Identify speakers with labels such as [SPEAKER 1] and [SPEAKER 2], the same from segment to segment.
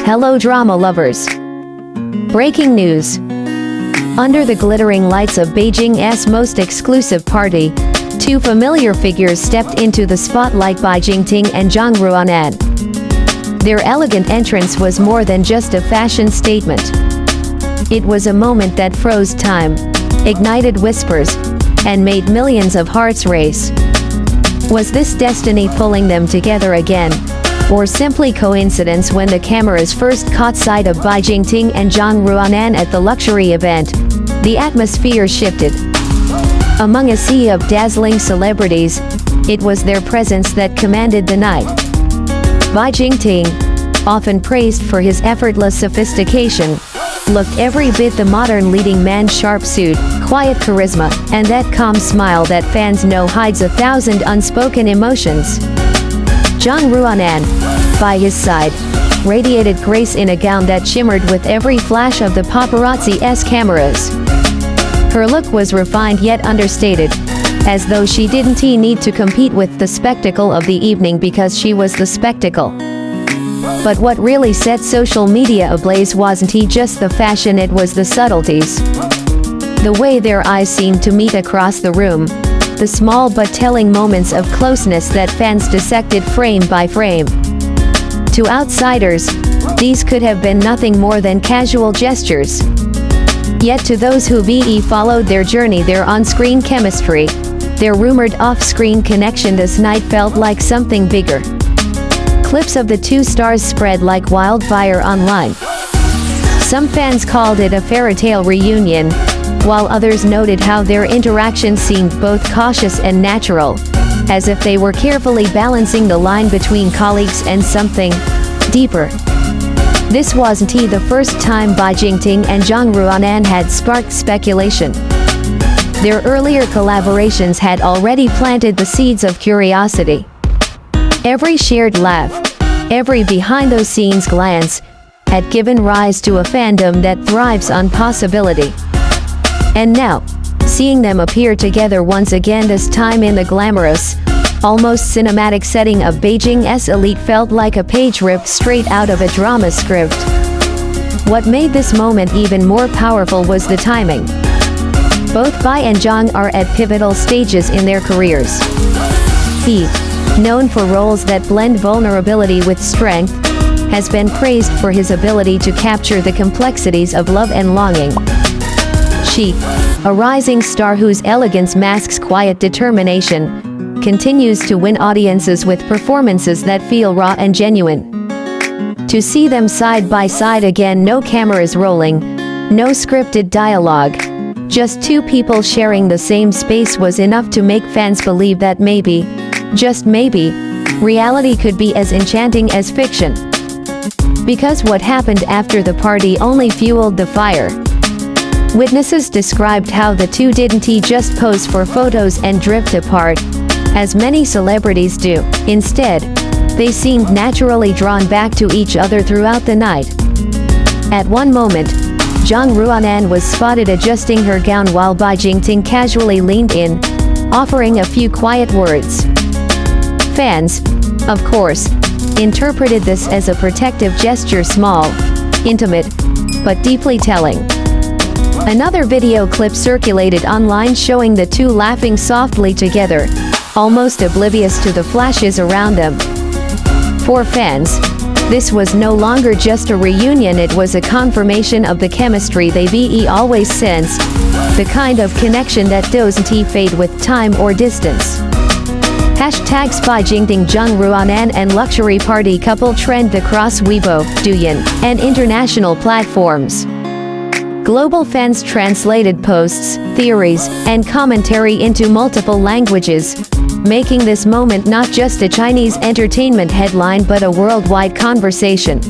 [SPEAKER 1] Hello drama lovers. Breaking news. Under the glittering lights of Beijing's most exclusive party, two familiar figures stepped into the spotlight by Jingting and Zhang Ruonan. Their elegant entrance was more than just a fashion statement. It was a moment that froze time, ignited whispers, and made millions of hearts race. Was this destiny pulling them together again? Or simply coincidence? When the cameras first caught sight of Jingting and Zhang Ruonan at the luxury event, the atmosphere shifted. Among a sea of dazzling celebrities, it was their presence that commanded the night. Jingting, often praised for his effortless sophistication, looked every bit the modern leading man's sharp suit, quiet charisma, and that calm smile that fans know hides 1,000 unspoken emotions. Zhang Ruonan, by his side, radiated grace in a gown that shimmered with every flash of the paparazzi's cameras. Her look was refined yet understated, as though she didn't need to compete with the spectacle of the evening because she was the spectacle. But what really set social media ablaze wasn't just the fashion, it was the subtleties. The way their eyes seemed to meet across the room, the small but telling moments of closeness that fans dissected frame by frame. To outsiders, these could have been nothing more than casual gestures. Yet to those who followed their journey, their on-screen chemistry, their rumored off-screen connection, this night felt like something bigger. Clips of the two stars spread like wildfire online. Some fans called it a fairy tale reunion, while others noted how their interaction seemed both cautious and natural, as if they were carefully balancing the line between colleagues and something deeper. This wasn't the first time Jingting and Zhang Ruonan had sparked speculation. Their earlier collaborations had already planted the seeds of curiosity. Every shared laugh, every behind-the-scenes glance, had given rise to a fandom that thrives on possibility. And now, seeing them appear together once again, this time in the glamorous, almost cinematic setting of Beijing's elite, felt like a page ripped straight out of a drama script. What made this moment even more powerful was the timing. Both Bai and Zhang are at pivotal stages in their careers. He, known for roles that blend vulnerability with strength, has been praised for his ability to capture the complexities of love and longing. She, a rising star whose elegance masks quiet determination, continues to win audiences with performances that feel raw and genuine. To see them side by side again, no cameras rolling, no scripted dialogue, just two people sharing the same space, was enough to make fans believe that maybe, just maybe, reality could be as enchanting as fiction. Because what happened after the party only fueled the fire. Witnesses described how the two didn't just pose for photos and drift apart, as many celebrities do. Instead, they seemed naturally drawn back to each other throughout the night. At one moment, Zhang Ruonan was spotted adjusting her gown while Jingting casually leaned in, offering a few quiet words. Fans, of course, interpreted this as a protective gesture, small, intimate, but deeply telling. Another video clip circulated online showing the two laughing softly together, almost oblivious to the flashes around them. For fans, this was no longer just a reunion, it was a confirmation of the chemistry they've always sensed, the kind of connection that doesn't fade with time or distance. Hashtags Jingting, Zhang Ruonan and luxury party couple trend across Weibo, Douyin, and international platforms. Global fans translated posts, theories, and commentary into multiple languages, making this moment not just a Chinese entertainment headline but a worldwide conversation.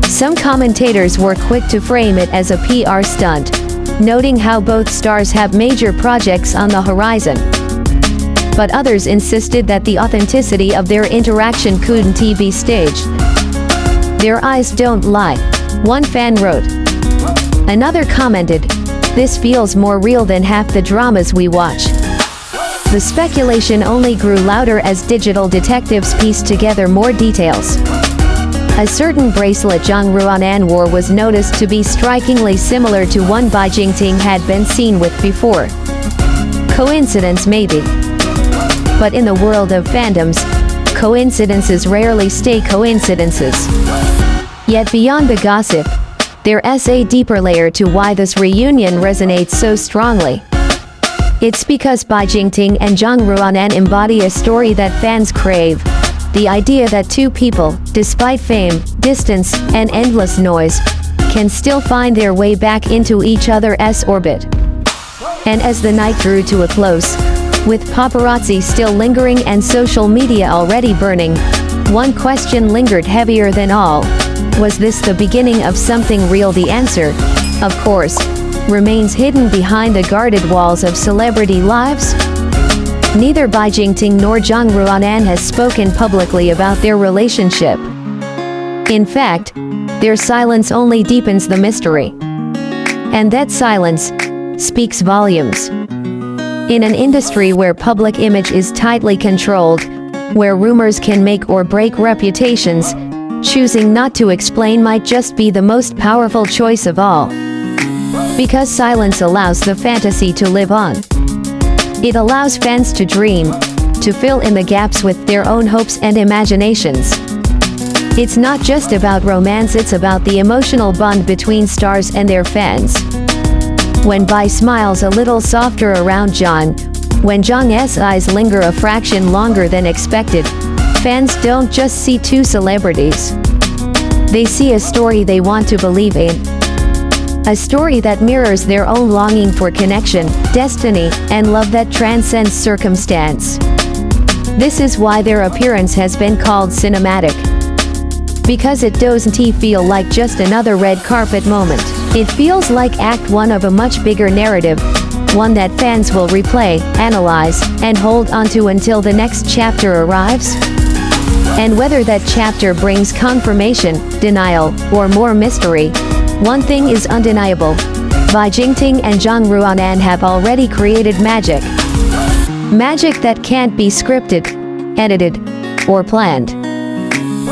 [SPEAKER 1] Some commentators were quick to frame it as a PR stunt, noting how both stars have major projects on the horizon. But others insisted that the authenticity of their interaction couldn't be staged. Their eyes don't lie, one fan wrote. Another commented, "This feels more real than half the dramas we watch." The speculation only grew louder as digital detectives pieced together more details. A certain bracelet Zhang Ruonan wore was noticed to be strikingly similar to one Jingting had been seen with before. Coincidence maybe. But in the world of fandoms, coincidences rarely stay coincidences. Yet beyond the gossip, there's a deeper layer to why this reunion resonates so strongly. It's because Jingting and Zhang Ruonan embody a story that fans crave. The idea that two people, despite fame, distance, and endless noise, can still find their way back into each other's orbit. And as the night drew to a close, with paparazzi still lingering and social media already burning, one question lingered heavier than all. Was this the beginning of something real? The answer, of course, remains hidden behind the guarded walls of celebrity lives. Neither Jingting nor Zhang Ruonan has spoken publicly about their relationship. In fact, their silence only deepens the mystery. And that silence speaks volumes. In an industry where public image is tightly controlled, where rumors can make or break reputations, choosing not to explain might just be the most powerful choice of all. Because silence allows the fantasy to live on. It allows fans to dream, to fill in the gaps with their own hopes and imaginations. It's not just about romance, it's about the emotional bond between stars and their fans. When Bai smiles a little softer around Zhang, when Zhang's eyes linger a fraction longer than expected, fans don't just see two celebrities. They see a story they want to believe in. A story that mirrors their own longing for connection, destiny, and love that transcends circumstance. This is why their appearance has been called cinematic. Because it doesn't feel like just another red carpet moment. It feels like Act 1 of a much bigger narrative, one that fans will replay, analyze, and hold onto until the next chapter arrives. And whether that chapter brings confirmation, denial, or more mystery, one thing is undeniable. Jingting and Zhang Ruonan have already created magic. Magic that can't be scripted, edited, or planned.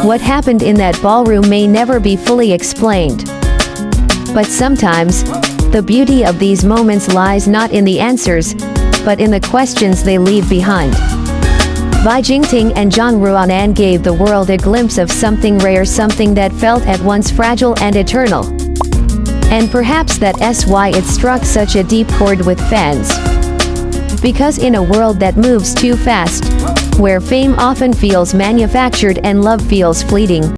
[SPEAKER 1] What happened in that ballroom may never be fully explained. But sometimes, the beauty of these moments lies not in the answers, but in the questions they leave behind. Jingting and Zhang Ruonan gave the world a glimpse of something rare, something that felt at once fragile and eternal. And perhaps that's why it struck such a deep chord with fans. Because in a world that moves too fast, where fame often feels manufactured and love feels fleeting,